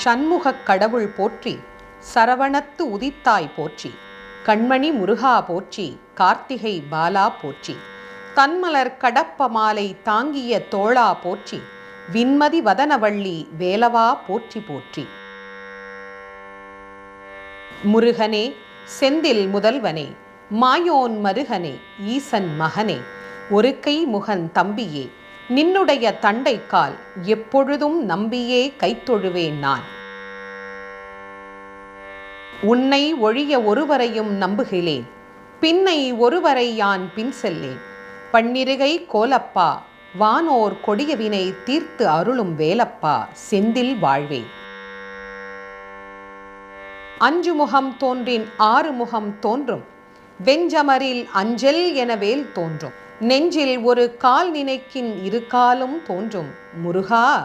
சண்முகக் கடவுள் போற்றி, சரவணத்து உதித்தாய் போற்றி, கண்மணி முருகா போற்றி, கார்த்திகை பாலா போற்றி, தன்மலர் கடப்ப மாலை தாங்கிய தோளா போற்றி, விண்மதி வதனவள்ளி வேலவா போற்றி போற்றி. முருகனே செந்தில் முதல்வனே, மாயோன் மருகனே, ஈசன் மகனே, ஒரு கை முகன் தம்பியே, நின்னுடைய தண்டைக்கால் எப்பொழுதும் நம்பியே கைத்தொழுவேன் நான். உன்னை ஒழிய ஒருவரையும் நம்புகிலேன், பின்னை ஒருவரை யான் பின் செல்லேன். பன்னிருகை கோலப்பா, வானோர் கொடியவினை தீர்த்து அருளும் வேலப்பா, செந்தில் வாழ்வே. அஞ்சு முகம் தோன்றின் ஆறு முகம் தோன்றும், வெஞ்சமரில் அஞ்சல் என வேல் தோன்றும், நெஞ்சில் ஒரு கால் நினைக்கின் இரு காலும் தோன்றும். முருகா